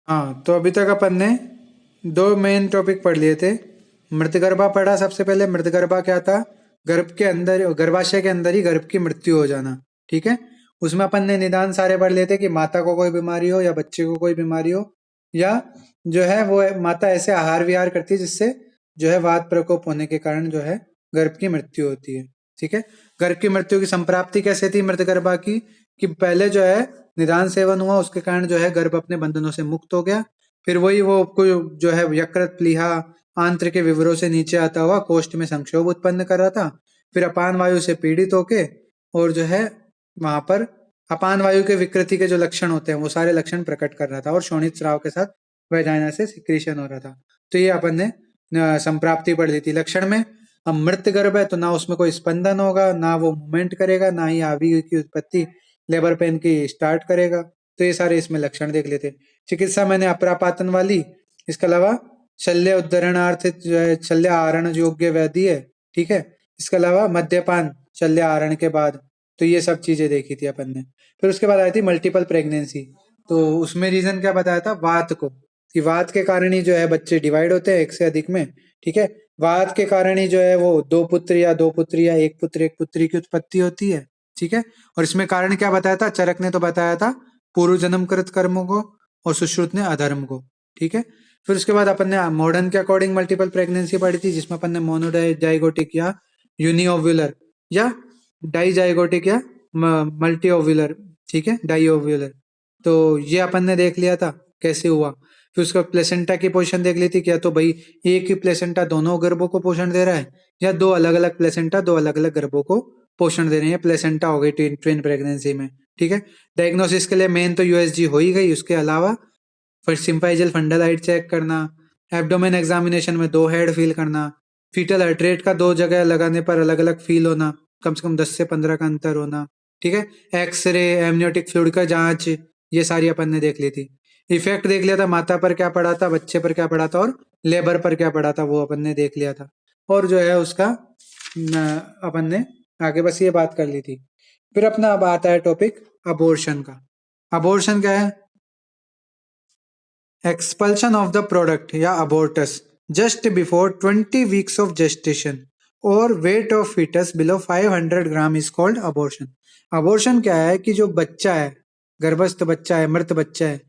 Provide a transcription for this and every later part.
हाँ, तो अभी तक अपन ने दो मेन टॉपिक पढ़ लिए थे। मृतगर्भा पढ़ा सबसे पहले। मृतगर्भा क्या था? गर्भ के अंदर, गर्भाशय के अंदर ही गर्भ की मृत्यु हो जाना। ठीक है। उसमें अपन ने निदान सारे पढ़ लिए थे कि माता को कोई बीमारी हो या बच्चे को कोई बीमारी हो, या जो है वो माता ऐसे आहार विहार करती है जिससे जो है वात प्रकोप होने के कारण जो है गर्भ की मृत्यु होती है। ठीक है। गर्भ की मृत्यु की संप्राप्ति कैसे थी मृतगर्भा की? कि पहले जो है निदान सेवन हुआ, उसके कारण जो है गर्भ अपने बंधनों से मुक्त हो गया। फिर वही वो कोई जो है यकृत प्लीहा आंत्र के विवरों से नीचे आता हुआ कोष्ठ में संक्षोभ उत्पन्न कर रहा था। फिर अपान वायु से पीड़ित होके और जो है वहां पर अपान वायु के विकृति के जो लक्षण होते हैं वो सारे लक्षण प्रकट कर रहा था, और शोणित स्राव के साथ वैजाइना से सिक्रीशन हो रहा था। तो ये अपन ने संप्राप्ति पढ़ ली थी। लक्षण में अब मृत गर्भ है तो ना उसमें कोई स्पंदन होगा, ना वो मूवमेंट करेगा, ना ही आवी की उत्पत्ति लेबर पेन की स्टार्ट करेगा। तो ये सारे इसमें लक्षण देख लेते। चिकित्सा मैंने अप्रापातन वाली, इसके अलावा शल्य उद्धरणार्थ जो है शल्य आहरण योग्य व्याधि है। ठीक है। इसके अलावा मद्यपान शल्य आहरण के बाद। तो ये सब चीजें देखी थी अपन ने। फिर उसके बाद आई थी मल्टीपल प्रेगनेंसी। तो उसमें रीजन क्या बताया था? वात को, कि वात के कारण ही जो है बच्चे डिवाइड होते हैं एक से अधिक में। ठीक है। वात के कारण ही जो है वो दो पुत्र या एक पुत्र एक पुत्री की उत्पत्ति होती है। ठीक है। और इसमें कारण क्या बताया था? चरक ने तो बताया था पूर्व जन्म कृत कर्मों को, और सुश्रुत ने अधर्म को। ठीक है। फिर उसके बाद अपन ने मॉडर्न के अकॉर्डिंग मल्टीपल प्रेगनेंसी पढ़ी थी, जिसमें अपन ने मोनोजाइगोटिक या यूनिओव्यूलर या डाइजाइगोटिक या मल्टी ओव्यूलर, ठीक है, डाई ओव्यूलर। तो ये अपन ने देख लिया था कैसे हुआ। फिर उसका प्लेसेंटा की पोजीशन देख ली थी, क्या तो भाई एक ही प्लेसेंटा दोनों गर्भों को पोषण दे रहा है, या दो अलग अलग प्लेसेंटा दो अलग अलग गर्भों को पोषण दे रहे हैं। प्लेसेंटा हो गई ट्विन प्रेगनेंसी में। ठीक है। डायग्नोसिस के लिए मेन तो यूएसजी हो ही गई। उसके अलावा फिर सिंपाइजल फंडल हाइट चेक करना, एब्डोमेन एग्जामिनेशन में दो हेड फील करना, फीटल हार्ट रेट का दो जगह लगाने पर अलग अलग फील होना, कम से कम 10 से 15 का अंतर होना। ठीक है। एक्सरे, एमनियोटिक फ्लूइड का जांच, ये सारी अपन ने देख ली थी। इफेक्ट देख लिया था, माता पर क्या पड़ा था, बच्चे पर क्या पड़ा था, और लेबर पर क्या पड़ा था, वो अपन ने देख लिया था। और जो है उसका अपन ने आगे बस ये बात कर ली थी। फिर अपना अब आता है टॉपिक अबॉर्शन का। अबॉर्शन क्या है? एक्सपल्शन ऑफ द प्रोडक्ट या abortus just before 20 weeks of gestation और weight of foetus below 500 gram is called abortion. Abortion क्या है? कि जो बच्चा है, गर्भस्थ बच्चा है, मृत बच्चा है,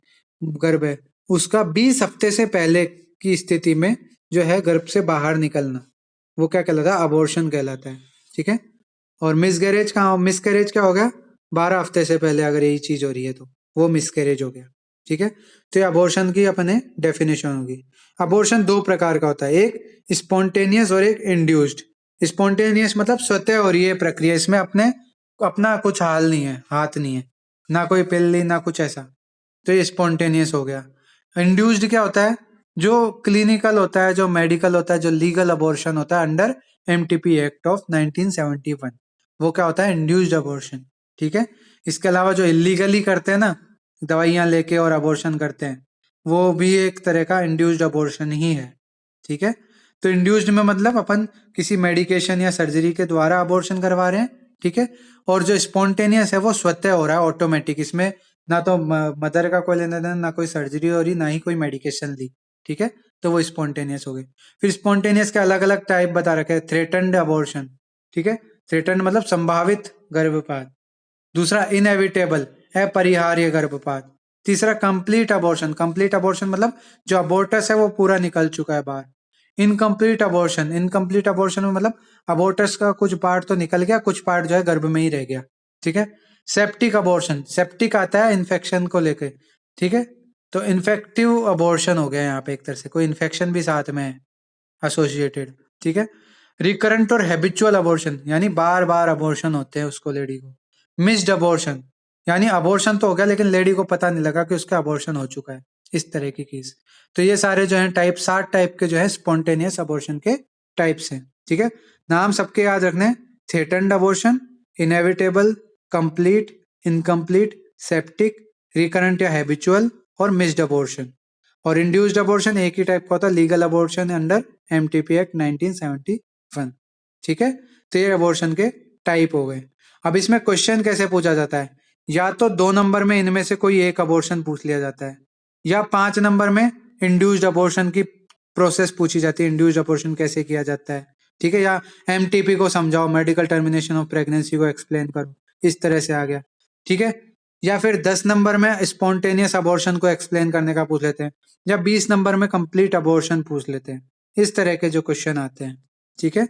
गर्भ है, उसका 20 हफ्ते से पहले की स्थिति में जो है गर्भ से बाहर निकलना, वो क्या कहलाता है? अबॉर्शन कहलाता है। ठीक है। और मिसगैरेज कहाँ? मिसकैरेज क्या हो गया? 12 हफ्ते से पहले अगर यही चीज हो रही है तो वो मिसकैरेज हो गया। ठीक है। तो ये अबॉर्शन की अपने डेफिनेशन होगी। अबॉर्शन दो प्रकार का होता है, एक स्पॉन्टेनियस और एक इंड्यूस्ड। स्पॉन्टेनियस मतलब स्वतः हो रही है प्रक्रिया, इसमें अपने अपना कुछ हाल नहीं है, हाथ नहीं है, ना कोई पिल ली ना कुछ ऐसा। तो ये स्पॉन्टेनियस हो गया। इंड्यूस्ड क्या होता है? जो क्लिनिकल होता है, जो मेडिकल होता है, जो लीगल अबॉर्शन होता है अंडर एमटीपी एक्ट ऑफ 1971, वो क्या होता है? Induced abortion. ठीक है। इसके अलावा जो इलीगली करते हैं ना, दवाइयां लेके और अबॉर्शन करते हैं, वो भी एक तरह का इंड्यूस्ड अबॉर्शन ही है। ठीक है। तो इंड्यूस्ड में मतलब अपन किसी मेडिकेशन या सर्जरी के द्वारा अबॉर्शन करवा रहे हैं। ठीक है। और जो स्पॉन्टेनियस है वो स्वतः हो रहा है, ऑटोमेटिक। इसमें ना तो मदर का कोई लेना देना, ना कोई सर्जरी हो रही, ना ही कोई मेडिकेशन ली। ठीक है। तो वो स्पॉन्टेनियस हो गई। फिर स्पॉन्टेनियस के अलग अलग टाइप बता रखे हैं। Threatened abortion. ठीक है। थ्रेटन्ड मतलब संभावित गर्भपात। दूसरा इनएविटेबल, अपरिहार्य गर्भपात। तीसरा कंप्लीट अबॉर्शन। कंप्लीट अबॉर्शन मतलब जो अबोर्टस है वो पूरा निकल चुका है बाहर। Incomplete abortion. इनकम्प्लीट अबॉर्शन में मतलब अबोर्टस का कुछ पार्ट तो निकल गया, कुछ पार्ट जो है गर्भ में ही रह गया। ठीक है। Septic abortion. सेप्टिक आता है इन्फेक्शन को लेके। ठीक है। तो इन्फेक्टिव अबॉर्शन हो गया यहाँ पे, एक तरह से कोई इन्फेक्शन भी साथ में है एसोसिएटेड। ठीक है। रिकरेंट और हैबिचुअल अबॉर्शन यानी बार बार अबॉर्शन होते हैं उसको, लेडी को। मिस्ड अबॉर्शन यानी अबॉर्शन तो हो गया लेकिन लेडी को पता नहीं लगा कि उसका अबॉर्शन हो चुका है, इस तरह की केस। तो ये सारे जो हैं टाइप, 7 टाइप के जो है स्पॉन्टेनियस अबॉर्शन के टाइप्स हैं। ठीक है। नाम सबके याद रखने: threatened abortion, inevitable, complete, incomplete, septic, recurrent या हैबिचुअल, और मिस्ड अबॉर्शन। और इंड्यूस्ड अबॉर्शन एक ही टाइप का होता है, legal abortion under MTP act 1971। ठीक है। तो ये अबॉर्शन के टाइप हो गए। अब इसमें क्वेश्चन कैसे पूछा जाता है? या तो 2 नंबर में इनमें से कोई एक अबॉर्शन पूछ लिया जाता है, या 5 नंबर में इंड्यूस्ड अबॉर्शन की प्रोसेस पूछी जाती है, इंड्यूस्ड अबॉर्शन कैसे किया जाता है, ठीक है, या एमटीपी को समझाओ, मेडिकल टर्मिनेशन ऑफ प्रेगनेंसी को एक्सप्लेन करो, इस तरह से आ गया, ठीक है। या फिर 10 नंबर में स्पॉन्टेनियस अबॉर्शन को एक्सप्लेन करने का पूछ लेते हैं, या 20 नंबर में कंप्लीट अबॉर्शन पूछ लेते हैं। इस तरह के जो क्वेश्चन आते हैं, ठीक है।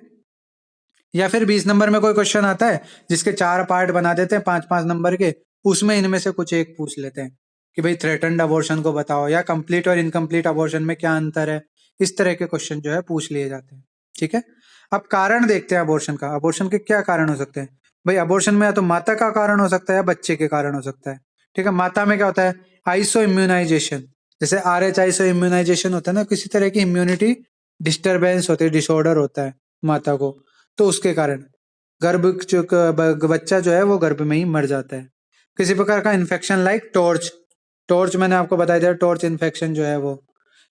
या फिर 20 नंबर में कोई क्वेश्चन आता है जिसके 4 पार्ट बना देते हैं 5-5 नंबर के, उसमें इनमें से कुछ एक पूछ लेते हैं कि भाई थ्रेटन्ड अबॉर्शन को बताओ, या कंप्लीट और इनकम्प्लीट अबॉर्शन में क्या अंतर है। इस तरह के क्वेश्चन जो है पूछ लिए जाते हैं, ठीक है। अब कारण देखते हैं अबॉर्शन का, अबॉर्शन के क्या कारण हो सकते हैं। भाई अबॉर्शन में या तो माता का कारण हो सकता है या बच्चे के कारण हो सकता है, ठीक है। माता में क्या होता है, आइसो इम्यूनाइजेशन, जैसे RH आइसो इम्यूनाइजेशन होता है ना, किसी तरह की इम्यूनिटी डिस्टर्बेंस होती है, डिसऑर्डर होता है माता को, तो उसके कारण बच्चा जो है वो गर्भ में ही मर जाता है। किसी प्रकार का इन्फेक्शन लाइक टॉर्च, टॉर्च मैंने आपको बताया था, टॉर्च इन्फेक्शन जो है वो,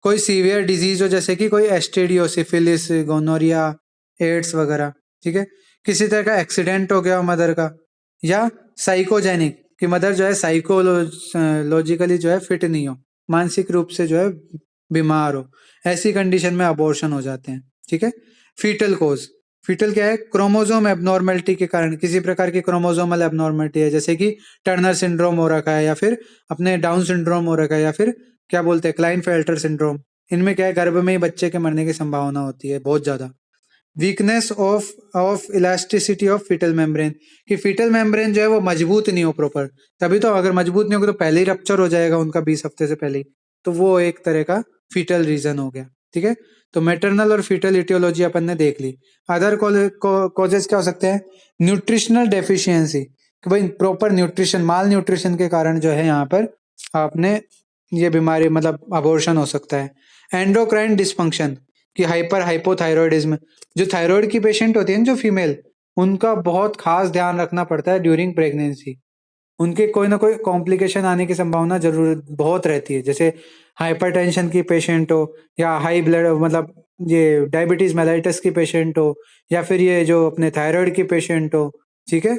कोई सीवियर डिजीज हो जैसे कि कोई एसटीडी हो, सिफिलिस, गोनोरिया, एड्स वगैरह, ठीक है। किसी तरह का एक्सीडेंट हो गया हो मदर का, या साइकोजेनिक कि मदर जो है साइकोलॉजिकली जो है फिट नहीं हो, मानसिक रूप से जो है बीमार हो, ऐसी कंडीशन में अबॉर्शन हो जाते हैं, ठीक है। फीटल कोज, फीटल क्या है, क्रोमोसोम एबनॉर्मेलिटी के कारण, किसी प्रकार की क्रोमोसोमल एबनॉर्मेलिटी है, जैसे कि टर्नर सिंड्रोम हो रखा है, या फिर अपने डाउन सिंड्रोम हो रखा है, या फिर क्या बोलते हैं क्लाइनफेल्टर सिंड्रोम। इनमें क्या है, गर्भ में ही बच्चे के मरने की संभावना होती है बहुत ज्यादा। Weakness of of elasticity of fetal membrane, कि फीटल मेम्ब्रेन जो है वो मजबूत नहीं हो प्रॉपर, तभी तो अगर मजबूत नहीं होगा तो पहले ही रप्चर हो जाएगा उनका 20 हफ्ते से पहले ही, तो वो एक तरह का फीटल रीजन हो गया, ठीक है। तो मेटरनल और फीटल इटियोलॉजी अपन ने देख ली। अदर कॉजेज क्या हो सकते हैं, न्यूट्रिशनल डेफिशिएंसी, कि भाई प्रॉपर न्यूट्रिशन, माल न्यूट्रिशन के कारण जो है यहाँ पर आपने ये बीमारी मतलब अबॉर्शन हो सकता है। एंडोक्राइन डिसफंक्शन, कि हाइपर हाइपोथायरॉयडिज्म, जो थायराइड की पेशेंट होती है ना जो फीमेल, उनका बहुत खास ध्यान रखना पड़ता है ड्यूरिंग प्रेगनेंसी। उनके कोई ना कोई कॉम्प्लिकेशन आने की संभावना जरूर बहुत रहती है, जैसे हाइपरटेंशन की पेशेंट हो, या हाई ब्लड मतलब ये डायबिटीज मेलाइटस की पेशेंट हो, या फिर ये जो अपने थायराइड की पेशेंट हो, ठीक है।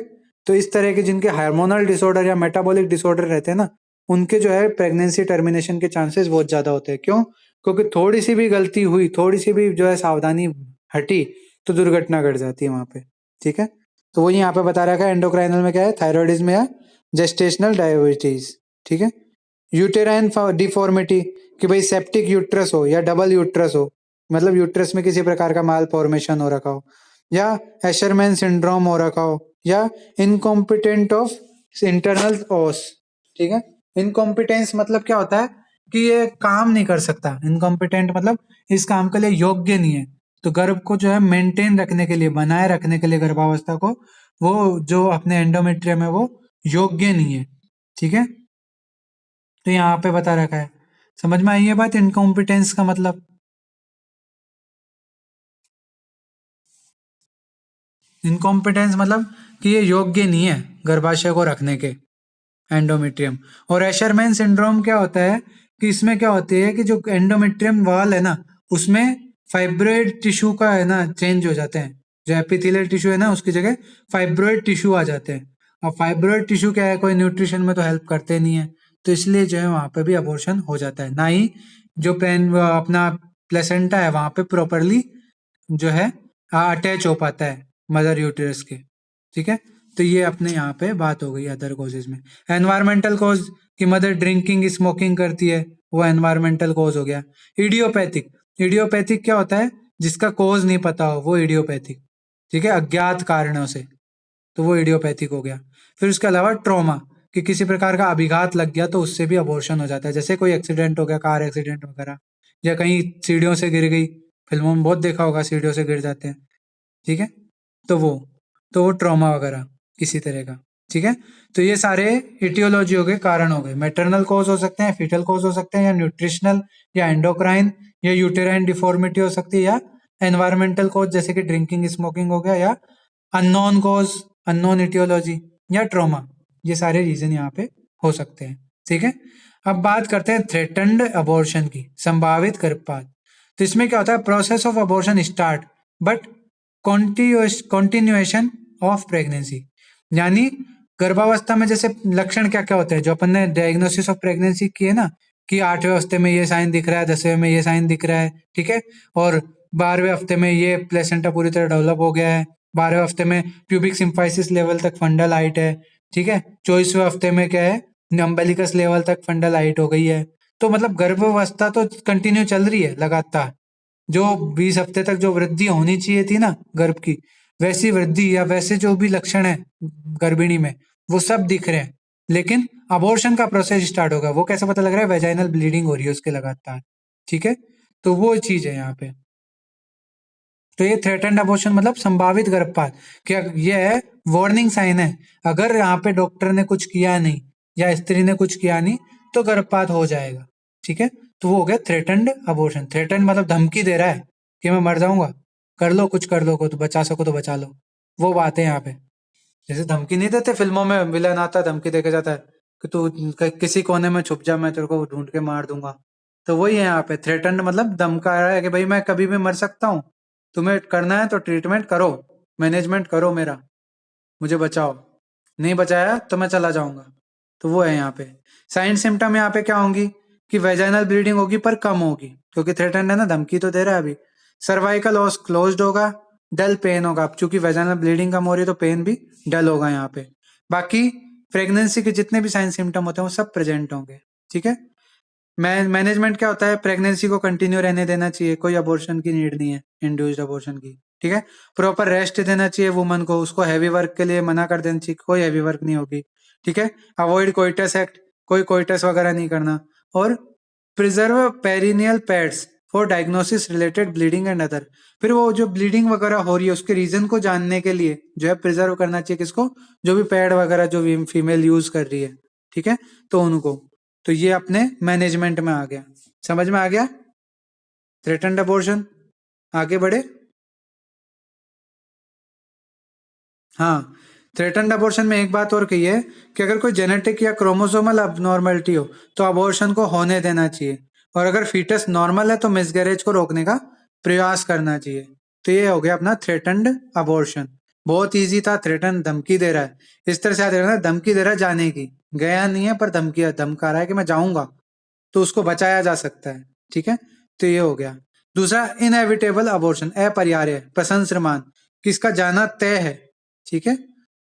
तो इस तरह के जिनके हार्मोनल डिसऑर्डर या मेटाबॉलिक डिसऑर्डर रहते हैं ना, उनके जो है प्रेगनेंसी टर्मिनेशन के चांसेस बहुत ज्यादा होते हैं। क्यों? क्योंकि थोड़ी सी भी गलती हुई, थोड़ी सी भी जो है सावधानी हटी, तो दुर्घटना घट जाती है वहां पे, ठीक है। तो वो यहाँ पे बता रखा है एंडोक्राइनल में क्या है, थायराइडिज्म या जेस्टेशनल डायबिटीज, ठीक है। यूटेराइन डिफॉर्मिटी, कि भाई सेप्टिक यूट्रस हो या डबल यूट्रस हो, मतलब यूट्रस में किसी प्रकार का माल फॉर्मेशन हो रखा हो, या एशरमैन सिंड्रोम हो रखा हो, या इनकॉम्पिटेंट ऑफ इंटरनल ओस, ठीक है। इनकॉम्पिटेंस मतलब क्या होता है कि ये काम नहीं कर सकता, इनकॉम्पिटेंट मतलब इस काम के लिए योग्य नहीं है। तो गर्भ को जो है मेंटेन रखने के लिए, बनाए रखने के लिए गर्भावस्था को, वो जो अपने एंडोमेट्रियम है वो योग्य नहीं है, ठीक है। तो यहाँ पे बता रखा है, समझ में आई है बात, इनकॉम्पिटेंस का मतलब। इनकॉम्पिटेंस मतलब कि ये योग्य नहीं है गर्भाशय को रखने के, एंडोमेट्रियम। और एशरमैन सिंड्रोम क्या होता है कि इसमें क्या होती है कि जो एंडोमेट्रियम वॉल है ना, उसमें फाइब्रोइड टिश्यू का है ना चेंज हो जाते हैं, जो एपिथेलियल टिश्यू है ना उसकी जगह फाइब्रोइड टिश्यू आ जाते हैं। और फाइब्रोइड टिश्यू क्या है, कोई न्यूट्रिशन में तो हेल्प करते नहीं है, तो इसलिए जो है वहां पे भी अबॉर्शन हो जाता है। ना ही जो पेन अपना प्लेसेंटा है वहां पे प्रॉपरली जो है अटैच हो पाता है मदर यूटेरस के, ठीक है। तो ये अपने यहाँ पे बात हो गई अदर कॉजेज में। एनवायरमेंटल कॉज, कि मदर ड्रिंकिंग स्मोकिंग करती है, वो एनवायरमेंटल कॉज हो गया। इडियोपैथिक, इडियोपैथिक क्या होता है, जिसका कॉज नहीं पता हो वो इडियोपैथिक, ठीक है, अज्ञात कारणों से, तो वो इडियोपैथिक हो गया। फिर उसके अलावा ट्रॉमा, कि किसी प्रकार का अभिघात लग गया तो उससे भी अबॉर्शन हो जाता है, जैसे कोई एक्सीडेंट हो गया, कार एक्सीडेंट वगैरह, या कहीं सीढ़ियों से गिर गई, फिल्मों में बहुत देखा होगा सीढ़ियों से गिर जाते हैं, ठीक है। तो वो तो वो ट्रॉमा वगैरह किसी तरह का, ठीक है। तो ये सारे इटियोलॉजी हो गए, कारण हो गए। मैटरनल कॉज हो सकते हैं, फीटल कॉज हो सकते हैं, या न्यूट्रिशनल, या एंडोक्राइन, या यूटेराइन डिफॉर्मिटी हो सकती है, या एनवायरमेंटल कॉज जैसे कि ड्रिंकिंग स्मोकिंग हो गया, या अननोन कॉज, अननोन इटियोलॉजी, या ट्रॉमा। ये सारे रीजन यहाँ पे हो सकते हैं, ठीक है। अब बात करते हैं थ्रेटन्ड अबॉर्शन की, संभावित गर्भपात। तो इसमें क्या होता है, process of abortion start but continuation of pregnancy, यानी गर्भावस्था में जैसे लक्षण क्या क्या होते हैं जो अपन ने डायग्नोसिस ऑफ प्रेगनेंसी की है ना, कि 8वें हफ्ते में ये साइन दिख रहा है, 10वें में ये साइन दिख रहा है, ठीक है। और 12वें हफ्ते में ये प्लेसेंटा पूरी तरह डेवलप हो गया है, 12वें हफ्ते में प्यूबिक सिम्फाइसिस लेवल तक फंडल हाइट है, ठीक है। 24वें हफ्ते में क्या है, अम्बेलिकस लेवल तक फंडल हाइट हो गई है। तो मतलब गर्भावस्था तो कंटिन्यू चल रही है लगातार। जो 20 हफ्ते तक जो वृद्धि होनी चाहिए थी ना गर्भ की, वैसी वृद्धि या वैसे जो भी लक्षण है गर्भिणी में, वो सब दिख रहे हैं। लेकिन अबॉर्शन का प्रोसेस स्टार्ट होगा, वो कैसे पता लग रहा है, वेजाइनल ब्लीडिंग हो रही है उसके लगातार, ठीक है। तो वो चीज है यहाँ पे। तो ये थ्रेटन्ड अबॉर्शन मतलब संभावित गर्भपात, क्या ये है, वार्निंग साइन है। अगर यहाँ पे डॉक्टर ने कुछ किया नहीं या स्त्री ने कुछ किया नहीं तो गर्भपात हो जाएगा, ठीक है। तो वो हो गया थ्रेटन्ड अबॉर्शन। थ्रेटन्ड मतलब धमकी दे रहा है कि मैं मर जाऊंगा, कर लो कुछ कर लो, को तो बचा सको तो बचा लो। वो बात है यहाँ पे। जैसे धमकी नहीं देते फिल्मों में, विलन आता है धमकी देके जाता है कि तू किसी कोने में छुप जा, मैं तेरे को ढूंढ के मार दूंगा। तो वही है यहाँ पे, थ्रेटन्ड मतलब धमका रहा है कि भाई मैं कभी भी मर सकता हूँ, तुम्हें करना है तो ट्रीटमेंट करो, मैनेजमेंट करो मेरा, मुझे बचाओ, नहीं बचाया तो मैं चला जाऊंगा। तो वो है यहाँ पे। साइन सिम्टम यहाँ पे क्या होंगी कि वेजाइनल ब्लीडिंग होगी पर कम होगी, क्योंकि थ्रेटन्ड है ना, धमकी तो दे रहा है अभी। सर्वाइकल ओस क्लोज्ड होगा, डल पेन होगा, अब चूंकि वेजाइनल ब्लीडिंग कम हो रही है तो पेन भी डल होगा यहाँ पे। बाकी प्रेगनेंसी के जितने भी साइन सिम्टम होते हैं वो सब प्रेजेंट होंगे, ठीक है। मैनेजमेंट क्या होता है, प्रेगनेंसी को कंटिन्यू रहने देना चाहिए, कोई अबॉर्शन की नीड नहीं है, इंड्यूस्ड अबॉर्शन की, ठीक है। प्रॉपर रेस्ट देना चाहिए वुमन को, उसको हैवी वर्क के लिए मना कर देना चाहिए, कोई हैवी वर्क नहीं होगी, ठीक है। अवॉइड कोइटस एक्ट, कोई कोइटस वगैरह नहीं करना। और preserve perineal pads for diagnosis related bleeding and other. फिर वो जो ब्लीडिंग वगैरह हो रही है उसके रीजन को जानने के लिए जो है प्रिजर्व करना चाहिए किसको, जो भी पैड वगैरह जो भी फीमेल यूज कर रही है, ठीक है, तो उनको। तो ये अपने मैनेजमेंट में आ गया, समझ में आ गया। थ्रेटन्ड अबॉर्शन, आगे बढ़े। हाँ, थ्रेटन्ड अबॉर्शन में एक बात और कही है कि अगर कोई जेनेटिक या क्रोमोसोमल अबनॉर्मलिटी हो तो अबॉर्शन को होने देना चाहिए, और अगर फीटस नॉर्मल है तो मिसगैरेज को रोकने का प्रयास करना चाहिए। तो ये हो गया अपना थ्रेटन्ड अबॉर्शन। बहुत इजी था, थ्रेटन धमकी दे रहा है, इस तरह से याद रखना, धमकी दे रहा है जाने की, गया नहीं है पर धमकी धमका रहा है कि मैं जाऊंगा, तो उसको बचाया जा सकता है, ठीक है। तो ये हो गया। दूसरा इनएविटेबल अबॉर्शन, अपरिहार्य, प्रशंसमान, किसका जाना तय है, ठीक है।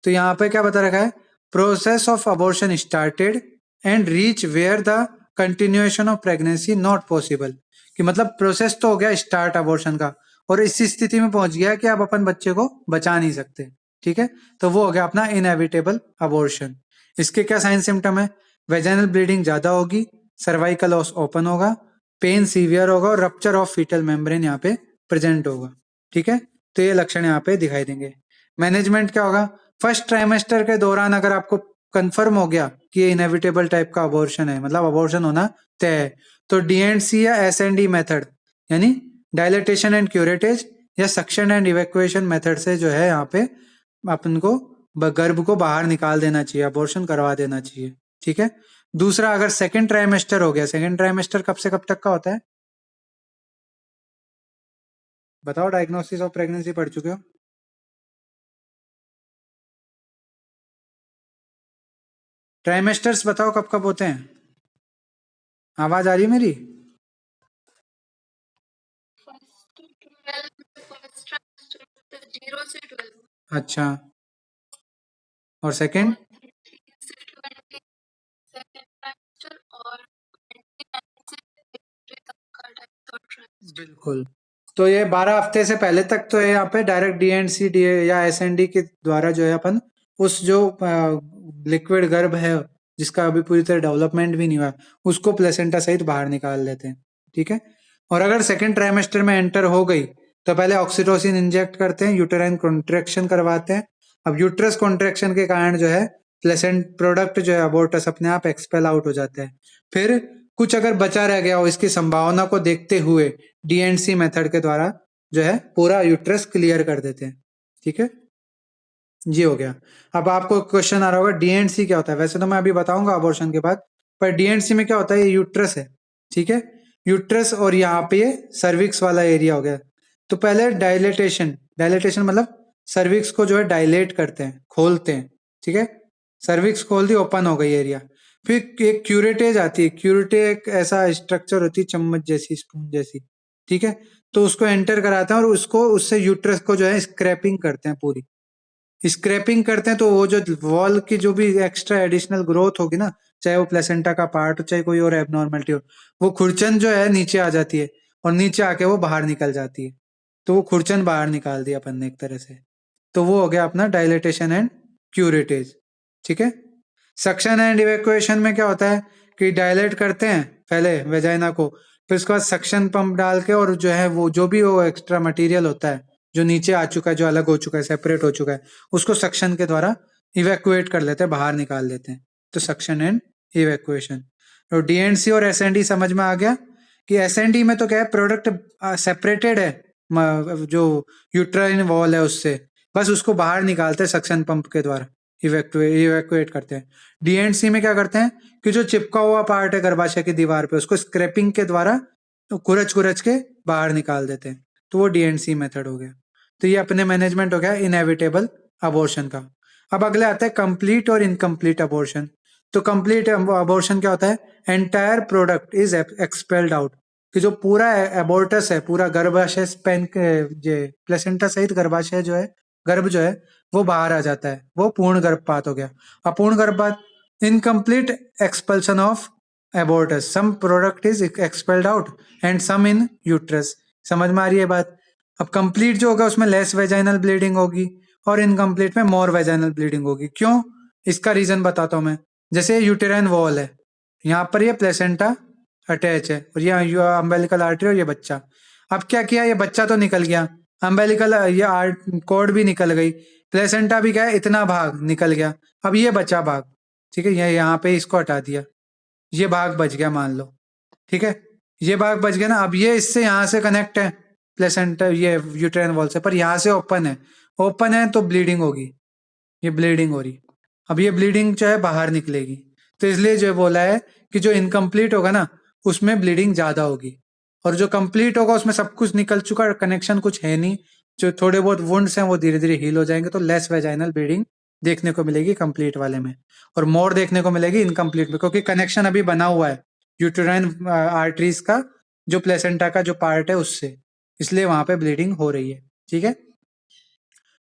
तो यहाँ पे क्या बता रखा है, process of abortion started and reach where the continuation of pregnancy not possible, कि मतलब प्रोसेस तो हो गया स्टार्ट अबॉर्शन का, और इसी स्थिति में पहुंच गया कि आप अपन बच्चे को बचा नहीं सकते, ठीक है। तो वो हो गया अपना इनएविटेबल अबॉर्शन। इसके क्या साइन सिम्टम है, वेजाइनल ब्लीडिंग ज्यादा होगी, सर्वाइकल लॉस ओपन होगा, पेन सीवियर होगा, और रप्चर ऑफ फीटल मेम्ब्रेन यहाँ पे प्रेजेंट होगा, ठीक है। तो ये लक्षण यहाँ पे दिखाई देंगे। मैनेजमेंट क्या होगा, फर्स्ट ट्राइमेस्टर के दौरान अगर आपको कंफर्म हो गया कि ये इनएविटेबल टाइप का अबॉर्शन है, मतलब अबॉर्शन होना तय है, तो डीएनसी या एसएनडी मेथड, यानी डायलेटेशन एंड क्यूरेटेज या सक्शन एंड इवैक्यूएशन मेथड से जो है यहाँ पे अपन को गर्भ को बाहर निकाल देना चाहिए, अबॉर्शन करवा देना चाहिए, ठीक है। दूसरा, अगर सेकेंड ट्राइमेस्टर हो गया, सेकेंड ट्राइमेस्टर कब से कब तक का होता है, बताओ, डायग्नोसिस ऑफ प्रेगनेंसी पढ़ चुके हो। ट्राइमेस्टर्स बताओ कब कब होते हैं, आवाज आ रही है मेरी। अच्छा, और सेकेंड, बिल्कुल। तो ये 12 हफ्ते से पहले तक तो यहाँ पे डायरेक्ट डीएनसी डी या एसएनडी के द्वारा जो है अपन उस जो लिक्विड गर्भ है जिसका अभी पूरी तरह डेवलपमेंट भी नहीं हुआ, उसको प्लेसेंटा सहित बाहर निकाल देते हैं, ठीक है। और अगर सेकेंड ट्राइमेस्टर में एंटर हो गई तो पहले ऑक्सीटोसिन इंजेक्ट करते हैं, यूटेराइन कॉन्ट्रेक्शन करवाते हैं। अब यूट्रस कॉन्ट्रेक्शन के कारण जो है प्लेसेंट प्रोडक्ट जो है अबोर्टस अपने आप एक्सपेल आउट हो जाता है। फिर कुछ अगर बचा रह गया हो, इसकी संभावना को देखते हुए डीएनसी मेथड के द्वारा जो है पूरा यूट्रस क्लियर कर देते हैं, ठीक है। ये हो गया। अब आपको क्वेश्चन आ रहा होगा डीएनसी क्या होता है, वैसे तो मैं अभी बताऊंगा अबॉर्शन के बाद, पर डीएनसी में क्या होता है, ये यूट्रस है, ठीक है। यूट्रस और यहाँ पे ये सर्विक्स वाला एरिया हो गया। तो पहले डायलेटेशन, डायलेटेशन मतलब सर्विक्स को जो है डायलेट करते हैं, खोलते हैं, ठीक है। सर्विक्स खोल दी, ओपन हो गई एरिया। फिर एक क्यूरेटेज आती है। क्यूरेटेज एक ऐसा स्ट्रक्चर होती है, चम्मच जैसी, स्पून जैसी, ठीक है। तो उसको एंटर कराते हैं और उसको उससे यूट्रस को जो है स्क्रैपिंग करते हैं, पूरी स्क्रैपिंग करते हैं। तो वो जो वॉल की जो भी एक्स्ट्रा एडिशनल ग्रोथ होगी ना, चाहे वो प्लेसेंटा का पार्ट हो, चाहे कोई और एबनॉर्मलिटी हो, वो खुरचन जो है नीचे आ जाती है और नीचे आके वो बाहर निकल जाती है। तो वो खुरचन बाहर निकाल दिया अपन ने एक तरह से। तो वो हो गया अपना डायलेटेशन एंड क्यूरेटेज, ठीक है। सक्शन एंड इवैक्यूएशन में क्या होता है कि डायलेट करते हैं पहले वेजाइना को, फिर उसके बाद सक्शन पंप डाल के, और जो है वो जो भी वो एक्स्ट्रा मटेरियल होता है जो नीचे आ चुका है, जो अलग हो चुका है, सेपरेट हो चुका है, उसको सक्शन के द्वारा इवैक्यूएट कर लेते हैं, बाहर निकाल लेते हैं। तो सक्शन एंड इवैक्यूएशन। तो डीएनसी और एसएनडी समझ में आ गया कि एसएनडी में तो क्या है, प्रोडक्ट सेपरेटेड है जो यूट्राइन वॉल है उससे, बस उसको बाहर निकालते हैं सक्शन पंप के द्वारा, इवैक्यूएट करते हैं। डीएनसी में क्या करते हैं कि जो चिपका हुआ पार्ट है गर्भाशय की दीवार पे, उसको स्क्रैपिंग के द्वारा तो कुरच कुरच के बाहर निकाल देते हैं। तो वो डीएनसी मेथड हो गया। तो ये अपने मैनेजमेंट हो गया इनएविटेबल अबॉर्शन का। अब अगले आता है कंप्लीट और इनकम्प्लीट अबॉर्शन। तो कंप्लीट अबॉर्शन क्या होता है, entire product is expelled out, कि जो पूरा एबोर्टस है, पूरा गर्भाशय स्पेन प्लेसेंटा सहित गर्भाशय जो है, गर्भ जो है वो बाहर आ जाता है, वो पूर्ण गर्भपात हो गया। अपूर्ण गर्भपात, incomplete expulsion of abortus, some product is expelled out and some in uterus. समझ में आ रही है बात। अब कंप्लीट जो होगा उसमें लेस वेजाइनल ब्लीडिंग होगी और इनकम्प्लीट में मोर वेजाइनल ब्लीडिंग होगी। क्यों, इसका रीजन बताता हूं मैं। जैसे यूटेराइन वॉल है, यहाँ पर ये प्लेसेंटा अटैच है और ये अम्बेलिकल आर्टरी और ये बच्चा। अब क्या किया, ये बच्चा तो निकल गया, अम्बेलिकल ये कॉर्ड भी निकल गई, प्लेसेंटा भी क्या है, इतना भाग निकल गया। अब ये बचा भाग, ठीक है, ये यहाँ पे इसको हटा दिया, ये भाग बच गया मान लो, ठीक है। ये भाग बच गया ना। अब ये इससे यहाँ से कनेक्ट है प्लेसेंटा, ये यूटेराइन वॉल से, पर यहाँ से ओपन है, ओपन है तो ब्लीडिंग होगी, ये ब्लीडिंग हो रही। अब ये ब्लीडिंग जो है बाहर निकलेगी। तो इसलिए जो बोला है कि जो इनकम्प्लीट होगा ना उसमें ब्लीडिंग ज्यादा होगी, और जो कंप्लीट होगा उसमें सब कुछ निकल चुका, कनेक्शन कुछ है नहीं, जो थोड़े बहुत वुंड्स हैं वो धीरे धीरे हील हो जाएंगे, तो लेस वेजाइनल ब्लीडिंग देखने को मिलेगी कंप्लीट वाले में, और मोर देखने को मिलेगी इनकम्प्लीट में, क्योंकि कनेक्शन अभी बना हुआ है यूटेराइन आर्टरीज का, जो प्लेसेंटा का जो पार्ट है उससे, इसलिए वहां पे ब्लीडिंग हो रही है, ठीक है।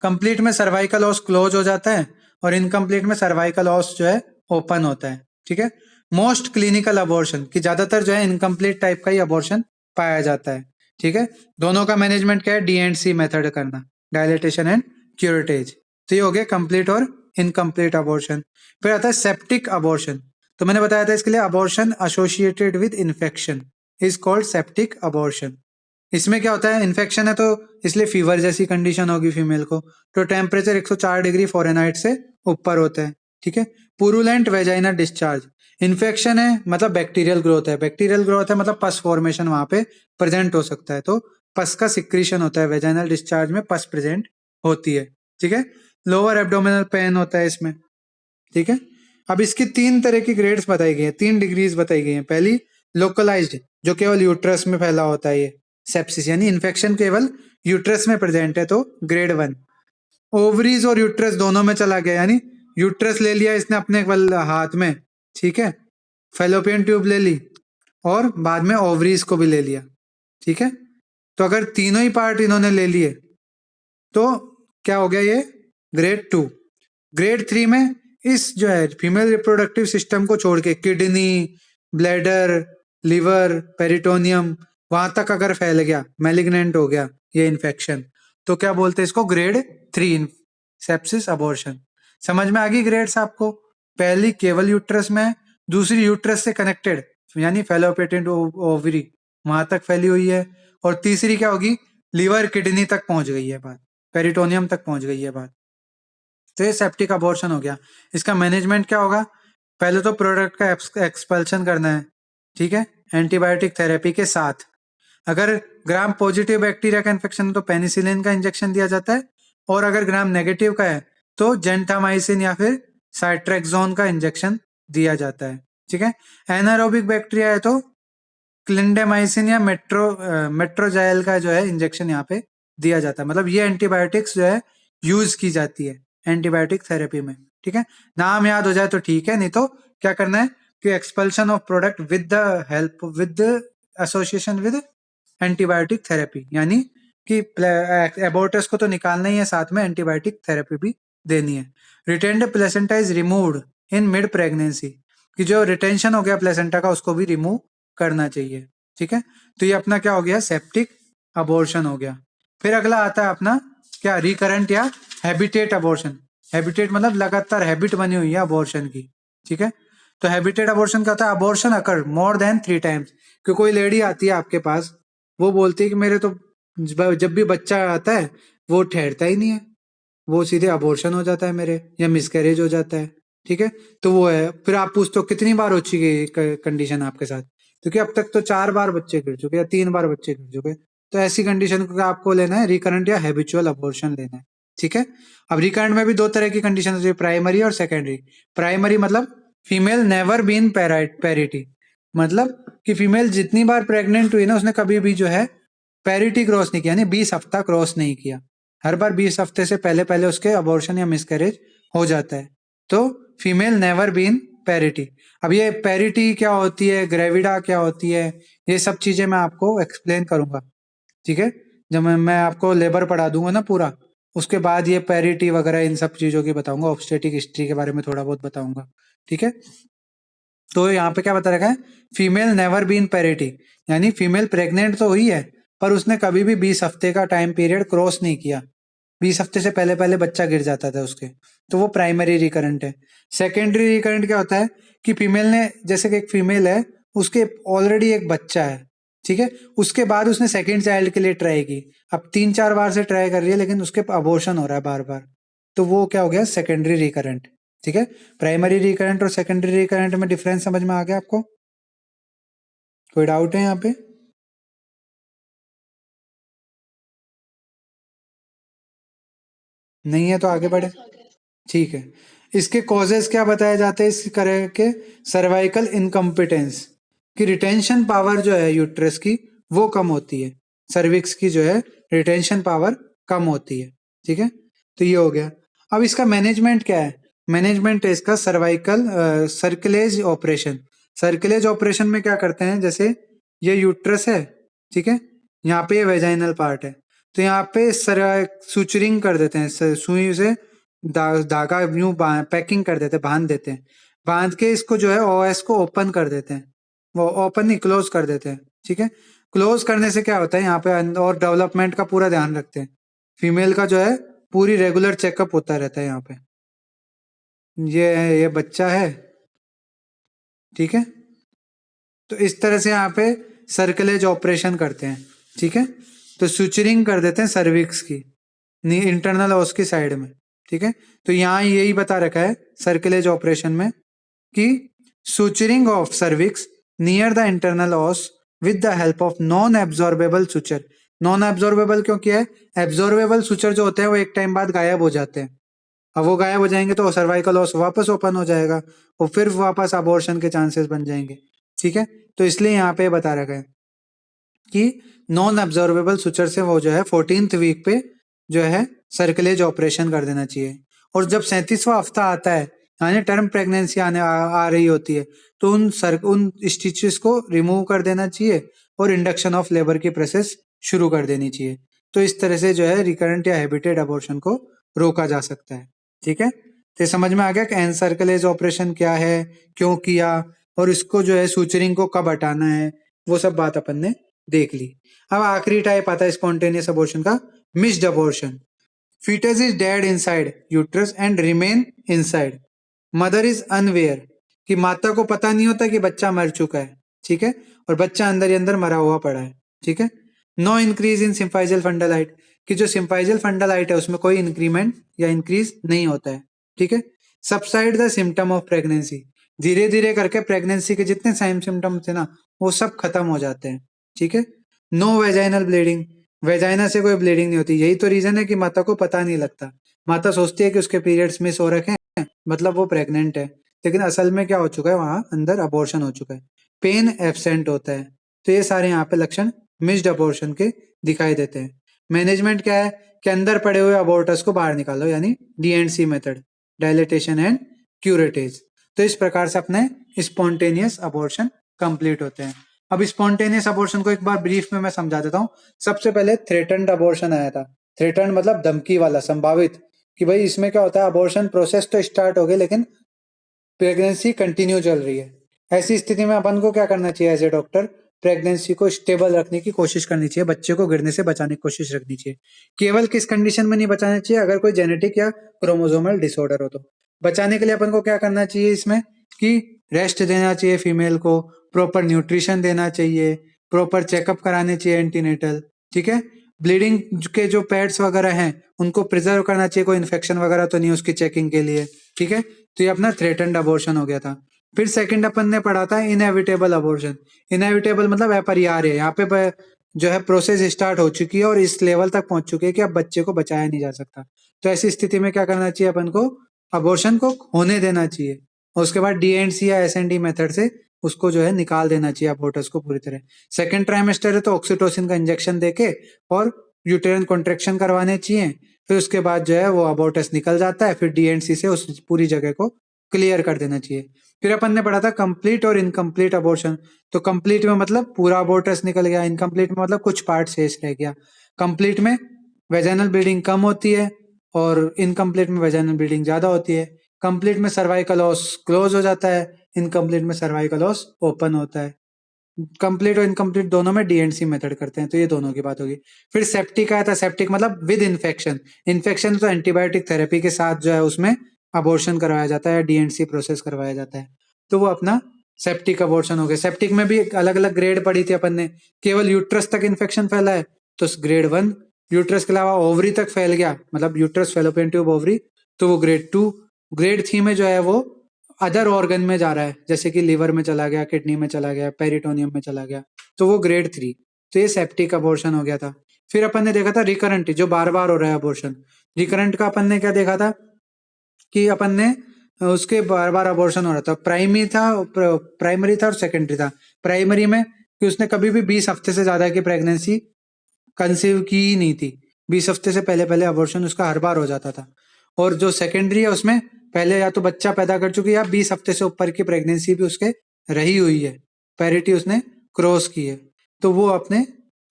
कंप्लीट में सर्वाइकल ऑस क्लोज हो जाता है और इनकम्प्लीट में सर्वाइकल ऑस जो है ओपन होता है, ठीक है। मोस्ट क्लिनिकल अबॉर्शन, की ज्यादातर जो है इनकम्प्लीट टाइप का ही अबॉर्शन पाया जाता है, ठीक है। दोनों का मैनेजमेंट क्या है, डी एंड सी मेथड करना, डायलेटेशन एंड क्यूरेटेज। तो ये हो गया कंप्लीट और इनकम्प्लीट अबॉर्शन। फिर आता है सेप्टिक अबॉर्शन। तो मैंने बताया था इसके लिए abortion associated with infection is called septic abortion. इसमें क्या होता है, इन्फेक्शन है तो इसलिए फीवर जैसी कंडीशन होगी फीमेल को, तो टेम्परेचर 104 डिग्री फ़ारेनहाइट से ऊपर होता है, ठीक है। पुरुलेंट वेजाइना डिस्चार्ज, इन्फेक्शन है मतलब बैक्टीरियल ग्रोथ है, बैक्टीरियल ग्रोथ है मतलब पस फॉर्मेशन वहां पे प्रेजेंट हो सकता है, तो पस का सिक्रीशन होता है, वेजाइनल डिस्चार्ज में पस प्रेजेंट होती है, ठीक है। लोअर एब्डोमिनल पेन होता है इसमें, ठीक है। अब इसकी 3 तरह की ग्रेड्स बताई गई हैं, 3 डिग्रीज बताई गई हैं। पहली लोकलाइज्ड, जो केवल यूट्रस में फैला होता है, ये सेप्सिस यानी इन्फेक्शन केवल यूट्रस में प्रेजेंट है, तो ग्रेड 1। ओवरीज और यूट्रस दोनों में चला गया, यानी यूट्रस ले लिया इसने अपने हाथ में, ठीक है, फेलोपियन ट्यूब ले ली और बाद में ओवरीज को भी ले लिया, ठीक है। तो अगर तीनों ही पार्ट इन्होंने ले लिए तो क्या हो गया, ये ग्रेड 2। ग्रेड 3 में इस जो है फीमेल रिप्रोडक्टिव सिस्टम को छोड़ के किडनी, ब्लैडर, लिवर, पेरिटोनियम, वहां तक अगर फैल गया, मैलिग्नेंट हो गया ये इन्फेक्शन, तो क्या बोलते हैं इसको, ग्रेड 3 सेप्सिस अबॉर्शन। समझ में आ गई ग्रेड्स आपको। पहली केवल यूट्रस में, दूसरी यूट्रस से कनेक्टेड यानी फेलोपियन ओवरी वहां तक फैली हुई है, और तीसरी क्या होगी, लिवर किडनी तक पहुंच गई है बात, पेरिटोनियम तक पहुंच गई है बात। तो ये सेप्टिक अबॉर्शन हो गया। इसका मैनेजमेंट क्या होगा, पहले तो प्रोडक्ट का एक्सपल्शन करना है, ठीक है, एंटीबायोटिक थेरेपी के साथ। अगर ग्राम पॉजिटिव बैक्टीरिया का इन्फेक्शन है तो पेनिसिलिन का इंजेक्शन दिया जाता है, और अगर ग्राम नेगेटिव का है तो जेंटामाइसिन या फिर साइट्रेक्सोन का इंजेक्शन दिया जाता है, ठीक है। एनारोबिक बैक्टीरिया है तो क्लिंडेमाइसिन या मेट्रोजाइल का जो है इंजेक्शन यहाँ पे दिया जाता है। मतलब ये एंटीबायोटिक्स जो है यूज की जाती है एंटीबायोटिक थेरेपी में, ठीक है। नाम याद हो जाए तो ठीक है, नहीं तो क्या करना है, कि expulsion of product with the help with association with antibiotic therapy, यानी कि एबोर्टस को तो निकालना ही है, साथ में एंटीबायोटिक थेरेपी भी देनी है। Retained placenta is removed in mid pregnancy, कि जो रिटेंशन हो गया प्लेसेंटा का उसको भी रिमूव करना चाहिए। ठीक है, तो ये अपना क्या हो गया, सेप्टिक अबॉर्शन हो गया। फिर अगला आता है अपना क्या, रिकरेंट या हैबिटेट अबॉर्शन। हैबिटेट मतलब लगातार हैबिट बनी हुई है अबॉर्शन की। ठीक है, तो हैबिटेट अबॉर्शन क्या होता है, अबॉर्शन अकर मोर देन 3 टाइम्स। कि कोई लेडी आती है आपके पास, वो बोलती है कि मेरे तो जब भी बच्चा आता है वो ठहरता ही नहीं है, वो सीधे अबॉर्शन हो जाता है मेरे, या मिसकैरेज हो जाता है। ठीक है, तो वो है। फिर आप पूछते हो कितनी बार हो चुकी है कंडीशन आपके साथ, क्योंकि अब तक तो 4 बार बच्चे गिर चुके या 3 बार बच्चे गिर चुके। तो ऐसी कंडीशन को आपको लेना है रिकरेंट या हैबिचुअल अबॉर्शन लेना है। ठीक है, अब रिकरेंट में भी 2 तरह की कंडीशन होती है, प्राइमरी और सेकेंडरी। प्राइमरी मतलब फीमेल नेवर बीन पैरिटी, मतलब कि फीमेल जितनी बार प्रेग्नेंट हुई ना उसने कभी भी जो है पैरिटी क्रॉस नहीं किया, यानी 20 हफ्ता क्रॉस नहीं किया। हर बार 20 हफ्ते से पहले पहले उसके अबॉर्शन या मिसकैरेज हो जाता है। तो फीमेल नेवर बीन पैरिटी। अब ये पैरिटी क्या होती है, ग्रेविडा क्या होती है, ये सब चीजें मैं आपको एक्सप्लेन करूंगा। ठीक है, जब मैं आपको लेबर पढ़ा दूंगा ना पूरा, उसके बाद ये पैरिटी वगैरह इन सब चीजों की बताऊंगा, ऑब्स्टेटिक हिस्ट्री के बारे में थोड़ा बहुत बताऊंगा। ठीक है, तो यहाँ पे क्या बता रखा है, फीमेल नेवर बीन पैरिटी, यानी फीमेल प्रेग्नेंट तो हुई है पर उसने कभी भी 20 हफ्ते का टाइम पीरियड क्रॉस नहीं किया। 20 हफ्ते से पहले पहले बच्चा गिर जाता था उसके, तो वो प्राइमरी रिकरेंट है। सेकेंडरी रिकरेंट क्या होता है कि फीमेल ने, जैसे कि एक फीमेल है, उसके ऑलरेडी एक बच्चा है। ठीक है, उसके बाद उसने सेकेंड चाइल्ड के लिए ट्राई की, अब 3-4 बार से ट्राई कर रही है लेकिन उसके अबॉर्शन हो रहा है बार बार, तो वो क्या हो गया, सेकेंडरी रिकरेंट। ठीक है, प्राइमरी रिकरेंट और सेकेंडरी रिकरेंट में डिफरेंस समझ में आ गया आपको? कोई डाउट है यहाँ पे? नहीं है तो आगे बढ़े। ठीक है, इसके कॉजेस क्या बताए जाते हैं इस तरह के, सर्वाइकल इनकम्पिटेंस, कि रिटेंशन पावर जो है यूट्रस की वो कम होती है, सर्विक्स की जो है रिटेंशन पावर कम होती है। ठीक है, तो ये हो गया। अब इसका मैनेजमेंट क्या है, मैनेजमेंट है इसका सर्वाइकल सर्किलेज ऑपरेशन। सर्किलेज ऑपरेशन में क्या करते हैं, जैसे ये यूट्रस है, ठीक है, यहाँ पे ये वेजाइनल पार्ट है, तो यहाँ पे सुचरिंग कर देते हैं, सुई से धागा यूं पैकिंग कर देते हैं, बांध देते हैं। बांध के इसको जो है ओएस को ओपन कर देते हैं, वो ओपन नहीं क्लोज कर देते हैं। ठीक है, क्लोज करने से क्या होता है यहाँ पे और डेवलपमेंट का पूरा ध्यान रखते हैं, फीमेल का जो है पूरी रेगुलर चेकअप होता रहता है यहाँ पे। ये बच्चा है, ठीक है, तो इस तरह से यहाँ पे सर्कलेज ऑपरेशन करते हैं। ठीक है, तो सुचरिंग कर देते हैं सर्विक्स की, इंटरनल ओस की साइड में। ठीक है, तो यहाँ यही बता रखा है सर्कलेज ऑपरेशन में कि suturing of cervix near the internal os with the help of non absorbable suture. Non absorbable क्यों किया है, एब्जॉर्बेबल सुचर जो होते हैं वो एक टाइम बाद गायब हो जाते हैं। अब वो गायब हो जाएंगे तो सर्वाइकल ओस वापस ओपन हो जाएगा और फिर वापस अबॉर्शन के चांसेस बन जाएंगे। ठीक है, तो इसलिए यहाँ पे बता रखा है कि नॉन ऑब्जर्वेबल सुचर से वो जो है 14th वीक पे जो है सर्कलेज ऑपरेशन कर देना चाहिए। और जब 37वां हफ्ता आता है, यानी टर्म प्रेगनेंसी आ रही होती है, तो उन स्टिचेस को रिमूव कर देना चाहिए और इंडक्शन ऑफ लेबर की प्रोसेस शुरू कर देनी चाहिए। तो इस तरह से जो है रिकरेंट या हैबिटेड अबॉर्शन को रोका जा सकता है। ठीक है, तो समझ में आ गया कि एनसर्कलेज ऑपरेशन क्या है, क्यों किया, और इसको जो है सूचरिंग को कब हटाना है, वो सब बात अपन ने देख ली। अब आखिरी टाइप आता है स्पॉन्टेनियस अबॉर्शन का, missed abortion. Foetus is dead inside uterus and remain inside, mother is unaware, कि माता को पता नहीं होता कि बच्चा मर चुका है। ठीक है, और बच्चा अंदर ही अंदर मरा हुआ पड़ा है। ठीक है, no increase in symphysial fundal height, कि जो सिम्फाइजल फंडल हाइट है उसमें कोई इंक्रीमेंट या इंक्रीज नहीं होता है। ठीक है, subside the symptom of pregnancy, धीरे धीरे करके प्रेगनेंसी के जितने साइन सिम्टम थे ना वो सब खत्म हो जाते हैं। ठीक है, नो वेजाइनल ब्लीडिंग, वेजाइना से कोई ब्लीडिंग नहीं होती। यही तो रीजन है कि माता को पता नहीं लगता, माता सोचती है कि उसके पीरियड्स मिस हो रखे हैं मतलब वो प्रेग्नेंट है, लेकिन असल में क्या हो चुका है, वहां अंदर अबॉर्शन हो चुका है। पेन एब्सेंट होता है। तो ये सारे यहाँ पे लक्षण मिस्ड अबॉर्शन के दिखाई देते हैं। मैनेजमेंट क्या है कि अंदर पड़े हुए अबॉर्टस को बाहर निकालो, यानी DNC method, dilatation and curettage. तो इस प्रकार से अपने स्पॉन्टेनियस अबॉर्शन कंप्लीट होते हैं। अब स्पॉन्टेनियस अबॉर्शन को एक बार ब्रीफ में मैं समझा देता हूँ। सबसे पहले थ्रेटन्ड अबॉर्शन आया था। थ्रेटन्ड मतलब धमकी वाला, संभावित, कि भाई इसमें क्या होता है, अबॉर्शन प्रोसेस तो स्टार्ट हो गई लेकिन प्रेगनेंसी कंटिन्यू चल रही है। ऐसी स्थिति में अपन को क्या करना चाहिए एज ए डॉक्टर, प्रेगनेंसी को स्टेबल रखने की कोशिश करनी चाहिए, बच्चे को गिरने से बचाने की कोशिश रखनी चाहिए। केवल किस कंडीशन में नहीं बचाना चाहिए, अगर कोई जेनेटिक या क्रोमोसोमल डिसऑर्डर हो तो। बचाने के लिए अपन को क्या करना चाहिए इसमें, कि रेस्ट देना चाहिए फीमेल को, प्रॉपर न्यूट्रिशन देना चाहिए, प्रॉपर चेकअप कराने चाहिए एंटीनेटल, ठीक है। ब्लीडिंग के जो पैड्स वगैरह हैं उनको प्रिजर्व करना चाहिए, कोई इन्फेक्शन वगैरह तो नहीं उसकी चेकिंग के लिए, ठीक है। तो ये अपना थ्रेटन्ड अबॉर्शन हो गया था। फिर सेकंड अपन ने पढ़ा था इनएविटेबल अबॉर्शन। इनएविटेबल मतलब अपरिहार्य, यहाँ पे जो है प्रोसेस स्टार्ट हो चुकी है और इस लेवल तक पहुंच चुकी है कि अब बच्चे को बचाया नहीं जा सकता। तो ऐसी स्थिति में क्या करना चाहिए अपन को, अबॉर्शन को होने देना चाहिए और उसके बाद डीएनसी या एसएनडी मेथड से उसको जो है निकाल देना चाहिए अबॉर्टस को पूरी तरह। सेकंड ट्राइमेस्टर है तो ऑक्सीटोसिन का इंजेक्शन देके और यूटेरन कॉन्ट्रेक्शन करवाने चाहिए। फिर उसके बाद जो है वो अबॉर्टस निकल जाता है, फिर डीएनसी से उस पूरी जगह को क्लियर कर देना चाहिए। फिर अपन ने पढ़ा था कंप्लीट और इनकम्प्लीट अबॉर्शन। तो कंप्लीट में मतलब पूरा अबॉर्टस निकल गया, इनकम्प्लीट में मतलब कुछ पार्ट शेष रह गया। कंप्लीट में वेजाइनल ब्लीडिंग कम होती है और इनकम्प्लीट में वेजाइनल ब्लीडिंग ज्यादा होती है। कंप्लीट में सर्वाइकल ऑस क्लोज हो जाता है, इनकम्प्लीट में सर्वाइकल ऑस ओपन होता है। कंप्लीट और इनकम्प्लीट दोनों में डीएनसी मेथड करते हैं, तो ये दोनों की बात होगी। फिर सेप्टिक आया था। सेप्टिक मतलब विद इन्फेक्शन। इन्फेक्शन तो एंटीबायोटिक थेरेपी के साथ जो है उसमें अबॉर्शन करवाया जाता है, डीएनसी प्रोसेस करवाया जाता है, तो वो अपना सेप्टिक अबॉर्शन हो गया। सेप्टिक में भी अलग अलग ग्रेड पढ़ी थी अपन ने। केवल यूट्रस तक इन्फेक्शन फैला है तो ग्रेड 1, यूट्रस के अलावा ओवरी तक फैल गया मतलब यूट्रस, फेलोपियन ट्यूब, ओवरी, तो वो ग्रेड 2। ग्रेड 3 में जो है वो अदर ऑर्गन में जा रहा है, जैसे कि लिवर में चला गया, किडनी में चला गया, पेरिटोनियम में चला गया, तो वो ग्रेड 3। तो ये सेप्टिक अबॉर्शन हो गया था। फिर अपन ने देखा था रिकरेंट, जो बार बार हो रहा है अबॉर्शन। रिकरेंट का अपन ने क्या देखा था कि अपन ने उसके बार बार अबॉर्शन हो रहा था। प्राइमरी था और सेकेंडरी था। प्राइमरी में कि उसने कभी भी 20 हफ्ते से ज्यादा की प्रेगनेंसी कंसीव की ही नहीं थी, 20 हफ्ते से पहले पहले अबॉर्शन उसका हर बार हो जाता था। और जो सेकेंडरी है उसमें पहले या तो बच्चा पैदा कर चुकी है या 20 हफ्ते से ऊपर की प्रेगनेंसी भी उसके रही हुई है, पैरिटी उसने क्रॉस की है, तो वो अपने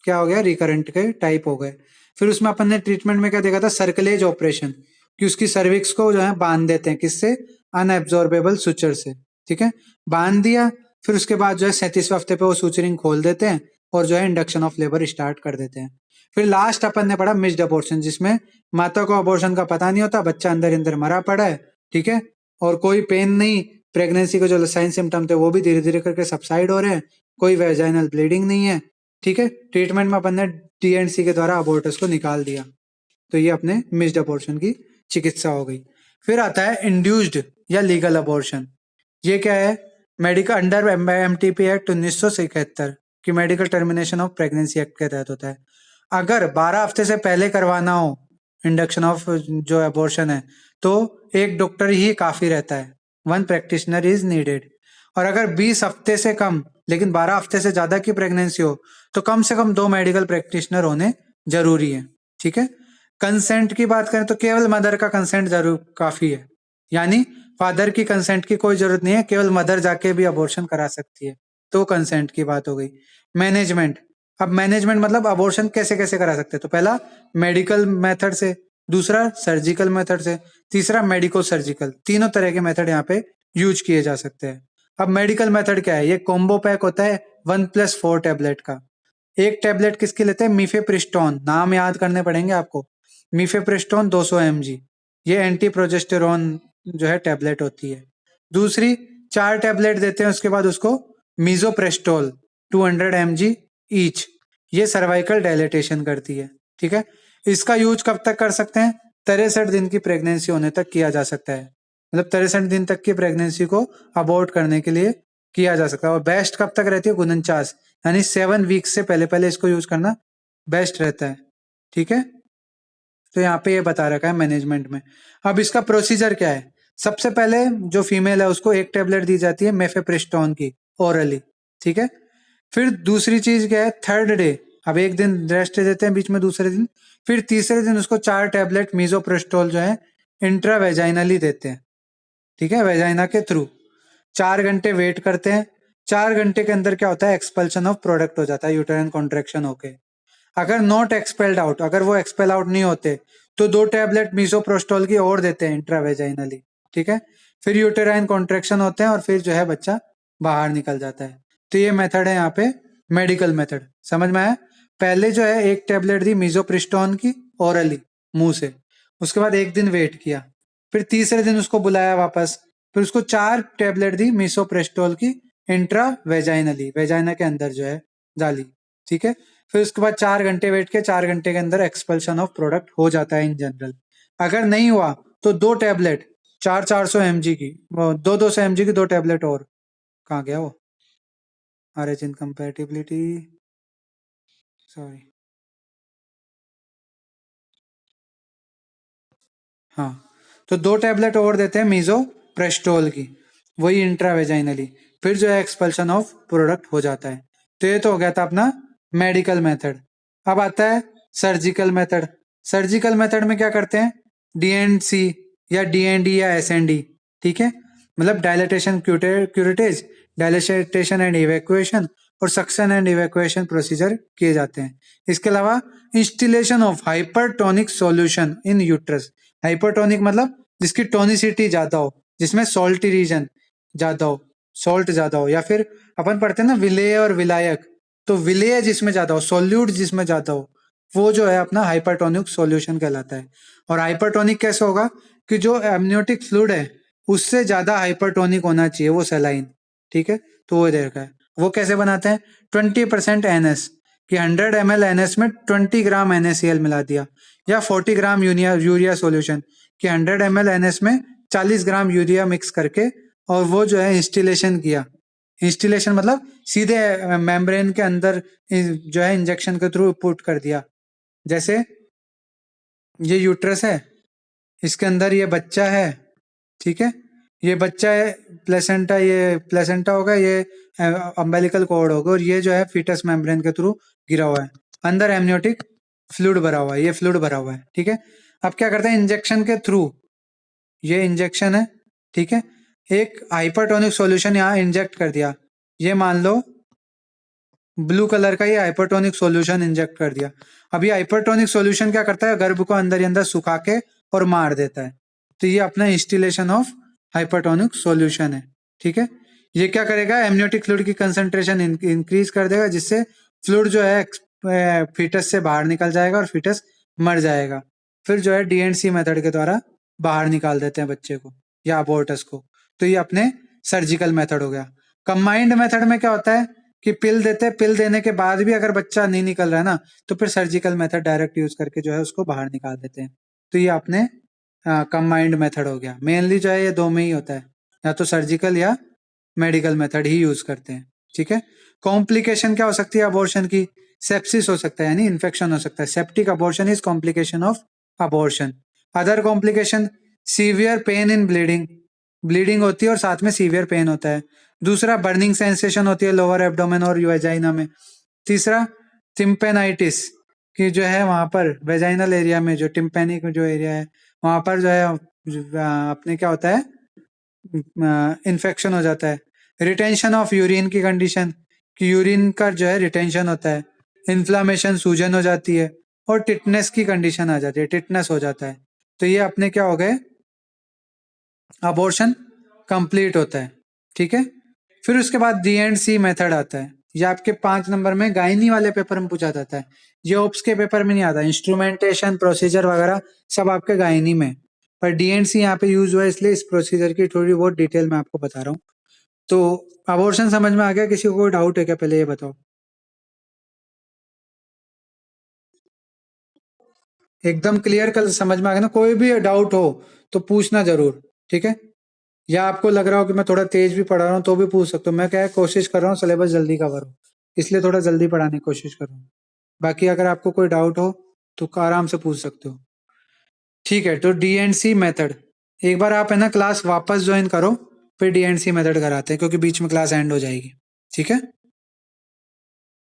क्या हो गया, रिकरेंट के टाइप हो गए। फिर उसमें अपन ने ट्रीटमेंट में क्या देखा था, सर्कलेज ऑपरेशन, कि उसकी सर्विक्स को जो है बांध देते हैं, किससे, अनएब्जॉर्बेबल सुचर से, ठीक है, बांध दिया। फिर उसके बाद जो है 37वें हफ्ते पे वो सुचरिंग खोल देते हैं और जो है इंडक्शन ऑफ लेबर स्टार्ट कर देते हैं। फिर लास्ट अपन ने पढ़ा मिस्ड अबॉर्शन, जिसमें माता को अबॉर्शन का पता नहीं होता, बच्चा अंदर अंदर मरा पड़ा है, ठीक है, और कोई पेन नहीं, प्रेगनेंसी के जो साइन सिम्टम थे वो भी धीरे धीरे करके सबसाइड हो रहे हैं, कोई वेजाइनल ब्लीडिंग नहीं है, ठीक है। ट्रीटमेंट में अपन ने टीएनसी के द्वारा अबॉर्टस को निकाल दिया। तो ये अपने मिस्ड अबॉर्शन की चिकित्सा हो गई। फिर आता है इंड्यूस्ड या लीगल अबॉर्शन। ये क्या है, मेडिकल अंडर एमटीपी एक्ट 1971 की medical termination of pregnancy act के तहत होता है। अगर 12 हफ्ते से पहले करवाना हो इंडक्शन ऑफ जो अबॉर्शन है तो एक डॉक्टर ही काफी रहता है, 1 प्रैक्टिशनर इज नीडेड। और अगर 20 हफ्ते से कम लेकिन 12 हफ्ते से ज्यादा की प्रेगनेंसी हो तो कम से कम 2 मेडिकल प्रैक्टिशनर होने जरूरी है, ठीक है। कंसेंट की बात करें तो केवल मदर का कंसेंट जरूर काफी है, यानी फादर की कंसेंट की कोई जरूरत नहीं है, केवल मदर जाके भी अबॉर्शन करा सकती है, तो कंसेंट की बात हो गई। मैनेजमेंट, अब मैनेजमेंट मतलब अबॉर्शन कैसे कैसे करा सकते हैं, तो पहला मेडिकल मेथड से, दूसरा सर्जिकल मेथड से, तीसरा मेडिको सर्जिकल, तीनों तरह के मेथड यहाँ पे यूज किए जा सकते हैं। अब मेडिकल मेथड क्या है, ये कॉम्बो पैक होता है 1+4 टैबलेट का। एक टैबलेट किसके लेते हैं, मीफेप्रिस्टोन, नाम याद करने पड़ेंगे आपको, मीफेप्रिस्टोन 200 mg, ये एंटी प्रोजेस्टेरोन जो है टैबलेट होती है। दूसरी 4 टैबलेट देते हैं उसके बाद उसको मीजोप्रेस्टोल 200 mg ईच, ये सर्वाइकल डायलेटेशन करती है, ठीक है। इसका यूज कब तक कर सकते हैं, 63 दिन की प्रेगनेंसी होने तक किया जा सकता है, मतलब 63 दिन तक की प्रेगनेंसी को अबॉर्ट करने के लिए किया जा सकता है। और बेस्ट कब तक रहती है, 49, यानी 7 वीक से पहले पहले इसको यूज करना बेस्ट रहता है, ठीक है। तो यहाँ पे ये बता रखा है मैनेजमेंट में। अब इसका प्रोसीजर क्या है, सबसे पहले जो फीमेल है उसको एक टैबलेट दी जाती है मेफेप्रिस्टोन की ओरली, ठीक है। फिर दूसरी चीज क्या है, थर्ड डे, अब एक दिन रेस्ट देते हैं बीच में दूसरे दिन, फिर तीसरे दिन उसको 4 टैबलेट मीजोप्रेस्टोल जो है इंट्रावेजाइनली देते हैं, ठीक है, वेजाइना के थ्रू। 4 घंटे वेट करते हैं, 4 घंटे के अंदर क्या होता है, एक्सपल्शन ऑफ प्रोडक्ट हो जाता है यूटेराइन कॉन्ट्रैक्शन होके। अगर नॉट एक्सपेल्ड आउट, अगर वो एक्सपेल आउट नहीं होते तो 2 टैबलेट मीसोप्रोस्टोल की और देते हैं इंट्रावेजाइनली, ठीक है। फिर यूटेराइन कॉन्ट्रैक्शन होते हैं और फिर जो है बच्चा बाहर निकल जाता है। तो ये मेथड है यहाँ पे मेडिकल मेथड, समझ में आया। पहले जो है एक टैबलेट दी मीसोप्रिस्टोन की ओरली मुंह से, उसके बाद एक दिन वेट किया, फिर तीसरे दिन उसको बुलाया वापस, फिर उसको 4 टैबलेट दी मीसोप्रेस्टोल की इंट्रा वेजाइनली, वेजाइना के अंदर जो है डाली, ठीक है। फिर उसके बाद 4 घंटे वेट के, 4 घंटे के अंदर एक्सपल्शन ऑफ प्रोडक्ट हो जाता है इन जनरल। अगर नहीं हुआ तो 2 टैबलेट 400 mg की, 200 mg की 2 टैबलेट और, कहाँ गया वो, RH इनकम्पैटिबिलिटी, सॉरी, हाँ, तो 2 टैबलेट और देते हैं मीजोप्रेस्टोल की, वही इंट्रावेजाइनली, फिर जो है एक्सपल्शन ऑफ प्रोडक्ट हो जाता है। तो ये तो हो गया था अपना मेडिकल मेथड। अब आता है सर्जिकल मेथड। सर्जिकल मेथड में क्या करते हैं, DNC या DND या SND, ठीक है, मतलब dilatation curettage, dilatation and evacuation और सक्शन एंड इवैक्यूएशन प्रोसीजर किए जाते हैं। इसके अलावा instillation of hypertonic solution in uterus. Hypertonic मतलब जिसकी टोनिसिटी ज्यादा हो, जिसमें सॉल्टी रीजन ज्यादा हो, सॉल्ट ज्यादा हो, या फिर अपन पढ़ते हैं ना विलेय और विलायक, तो विलेय जिसमें ज्यादा हो, सोल्यूट जिसमें ज्यादा हो, वो जो है अपना हाइपरटोनिक सॉल्यूशन कहलाता है। और हाइपरटोनिक कैसे होगा कि जो एमनियोटिक फ्लूइड है उससे ज्यादा हाइपरटोनिक होना चाहिए वो सलाइन, ठीक है। तो वो देखा है, वो कैसे बनाते हैं, 20% NS कि 100 ml NS में 20 ग्राम NaCl मिला दिया, या 40 ग्राम यूरिया सॉल्यूशन कि 100 ml NS में 40 ग्राम यूरिया मिक्स करके, और वो जो है इंस्टिलेशन किया। इंस्टिलेशन मतलब सीधे मेम्ब्रेन के अंदर जो है इंजेक्शन के थ्रू पुट कर दिया। जैसे ये यूट्रस है, इसके अंदर ये बच्चा है, ठीक है, ये बच्चा है, प्लेसेंटा, ये प्लेसेंटा होगा, ये अम्बेलिकल कॉर्ड होगा, और ये जो है फीटस मेम्ब्रेन के थ्रू गिरा हुआ है, अंदर एमनियोटिक फ्लूइड भरा हुआ है, ये फ्लूइड भरा हुआ है, ठीक है। अब क्या करते हैं, इंजेक्शन के थ्रू, ये इंजेक्शन है, ठीक है, एक हाइपरटोनिक सॉल्यूशन यहाँ इंजेक्ट कर दिया, ये मान लो ब्लू कलर का ये हाइपरटोनिक सॉल्यूशन इंजेक्ट कर दिया। अब ये हाइपरटोनिक सॉल्यूशन क्या करता है, गर्भ को अंदर ही अंदर सुखा के और मार देता है। तो ये अपना इंस्टिलेशन ऑफ हाइपरटोनिक सॉल्यूशन है, ठीक है। ये क्या करेगा, एमनियोटिक फ्लूइड की कंसंट्रेशन इंक्रीज कर देगा, जिससे फ्लूइड जो है फीटस से बाहर निकल जाएगा और फीटस मर जाएगा। फिर जो है DNC मेथड के द्वारा बाहर निकाल देते हैं बच्चे को या अबॉर्टस को। तो ये अपने सर्जिकल मेथड हो गया। कंबाइंड मेथड में क्या होता है कि पिल देते हैं, पिल देने के बाद भी अगर बच्चा नहीं निकल रहा है ना, तो फिर सर्जिकल मेथड डायरेक्ट यूज करके जो है उसको बाहर निकाल देते हैं। तो ये अपने कंबाइंड मेथड हो गया। मेनली जो है ये 2 में ही होता है, या तो सर्जिकल या मेडिकल मेथड ही यूज करते हैं, ठीक है। कॉम्प्लिकेशन क्या हो सकती है अबॉर्शन की, सेप्सिस हो सकता है, यानी इन्फेक्शन हो सकता है। Septic abortion is complication of abortion. Other complication, severe pain in bleeding, bleeding होती है और साथ में सीवियर पेन होता है। दूसरा, बर्निंग सेंसेशन होती है लोअर एब्डोमेन और वेजाइना में। तीसरा, टिम्पेनाइटिस की जो है वहां पर वेजाइनल एरिया में, जो टिम्पेनिक जो एरिया है वहां पर जो है अपने क्या होता है, इन्फेक्शन हो जाता है। रिटेंशन ऑफ यूरिन की कंडीशन, कि यूरिन का जो है रिटेंशन होता है। इन्फ्लामेशन, सूजन हो जाती है। और टिटनेस की कंडीशन आ जाती है, टिटनेस हो जाता है। तो ये अपने क्या हो गए, अबॉर्शन कंप्लीट होता है, ठीक है। फिर उसके बाद DNC मेथड आता है। ये आपके 5 नंबर में गायनी वाले पेपर में पूछा जाता है, ये ओप्स के पेपर में नहीं आता। इंस्ट्रूमेंटेशन प्रोसीजर वगैरह सब आपके गायनी में, पर DNC यहाँ पे यूज हुआ है, इसलिए इस प्रोसीजर की थोड़ी बहुत डिटेल मैं आपको बता रहा हूँ। तो अबॉर्शन समझ में आ गया, किसी को कोई डाउट है क्या, पहले ये बताओ। एकदम क्लियर, कल समझ में आ गया ना, कोई भी डाउट हो तो पूछना जरूर, ठीक है। या आपको लग रहा हो कि मैं थोड़ा तेज भी पढ़ा रहा हूँ तो भी पूछ सकते हो। मैं क्या है, कोशिश कर रहा हूँ सिलेबस जल्दी कवर हो, इसलिए थोड़ा जल्दी पढ़ाने की कोशिश कर रहा हूँ। बाकी अगर आपको कोई डाउट हो तो आराम से पूछ सकते हो, ठीक है। तो DNC मेथड, एक बार आप है ना क्लास वापस ज्वाइन करो, फिर DNC मेथड कराते हैं, क्योंकि बीच में क्लास एंड हो जाएगी, ठीक है।